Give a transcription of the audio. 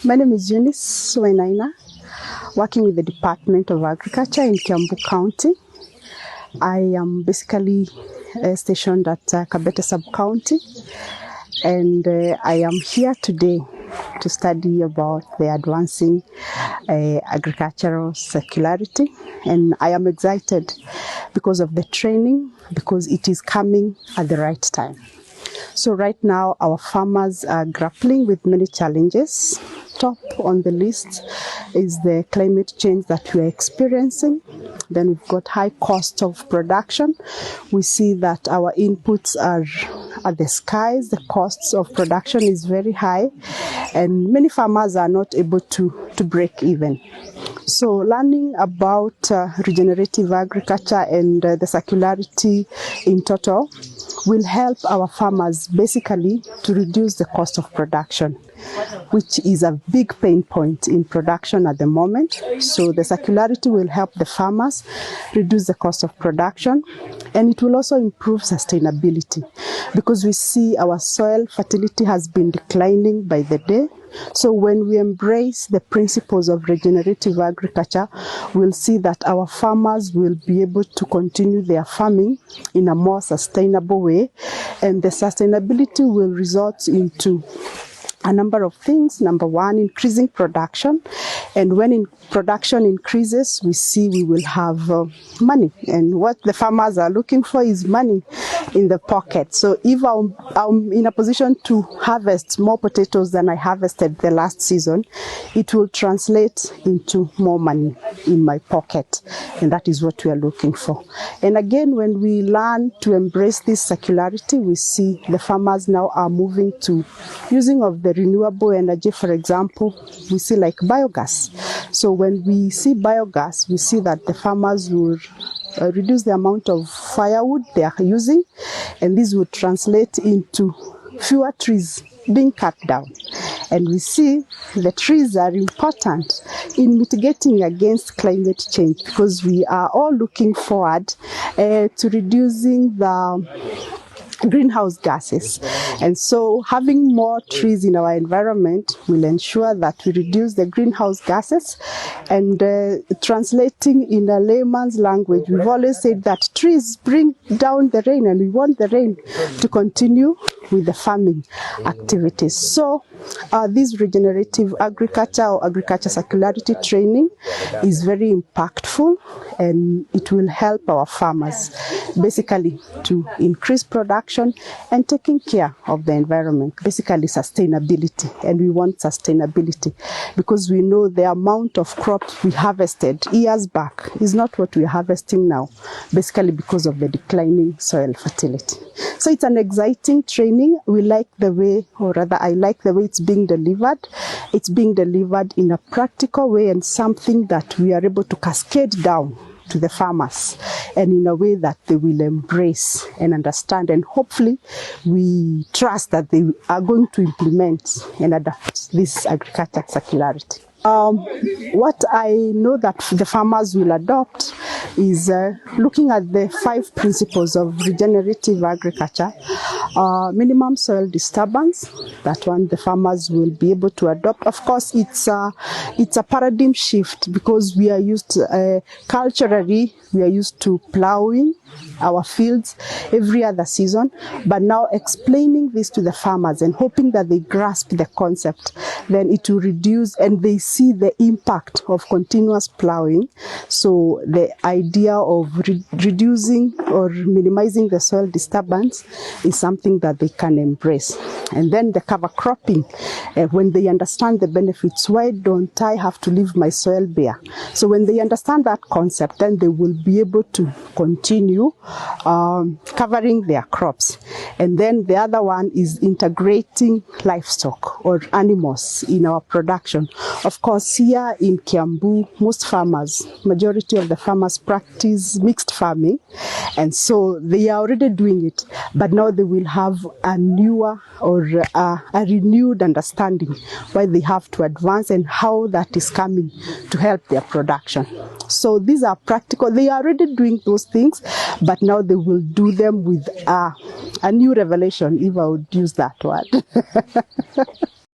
My name is Eunice Wainaina, working with the Department of Agriculture in Kiambu County. I am basically stationed at Kabete Sub-County, and I am here today to study about the advancing agricultural circularity, and I am excited because of the training, because it is coming at the right time. So right now our farmers are grappling with many challenges. Top on the list is the climate change that we are experiencing. Then we've got high cost of production. We see that our inputs are at the skies. The costs of production is very high, and many farmers are not able to break even. So learning about regenerative agriculture and the circularity in total will help our farmers basically to reduce the cost of production, which is a big pain point in production at the moment. So the circularity will help the farmers reduce the cost of production, and it will also improve sustainability, because we see our soil fertility has been declining by the day. So when we embrace the principles of regenerative agriculture, we'll see that our farmers will be able to continue their farming in a more sustainable way, and the sustainability will result into a number of things. Number one, increasing production. And when production increases, we will have money. And what the farmers are looking for is money in the pocket. So if I'm in a position to harvest more potatoes than I harvested the last season, it will translate into more money in my pocket. And that is what we are looking for. And again, when we learn to embrace this circularity, we see the farmers now are moving to using of the renewable energy. For example, we see like biogas. So when we see biogas, we see that the farmers will reduce the amount of firewood they are using, and this would translate into fewer trees being cut down. And we see the trees are important in mitigating against climate change, because we are all looking forward to reducing the greenhouse gases. And so having more trees in our environment will ensure that we reduce the greenhouse gases. And translating in a layman's language, we've always said that trees bring down the rain, and we want the rain to continue with the farming activities. So this regenerative agriculture or agriculture circularity training is very impactful, and it will help our farmers basically to increase production and taking care of the environment, basically sustainability. And we want sustainability because we know the amount of crops we harvested years back is not what we're harvesting now, basically because of the declining soil fertility. So it's an exciting training. We like the way, or rather I like the way it's being delivered. It's being delivered in a practical way, and something that we are able to cascade down to the farmers, and in a way that they will embrace and understand, and hopefully we trust that they are going to implement and adapt this agriculture circularity. What I know that the farmers will adopt is looking at the 5 principles of regenerative agriculture. Minimum soil disturbance, that one the farmers will be able to adopt. Of course, it's a paradigm shift, because we are used to, culturally, we are used to plowing our fields every other season, but now explaining this to the farmers and hoping that they grasp the concept, then it will reduce, and they see the impact of continuous plowing. So the idea of reducing or minimizing the soil disturbance is something that they can embrace. And then the cover cropping, when they understand the benefits, why don't I have to leave my soil bare? So when they understand that concept, then they will be able to continue covering their crops. And then the other one is integrating livestock or animals in our production. Of course, here in Kiambu, most farmers, majority of the farmers practice mixed farming, and so they are already doing it, but now they will have a newer or a renewed understanding why they have to advance and how that is coming to help their production. So these are practical. They are already doing those things, but now they will do them with a new revelation, if I would use that word.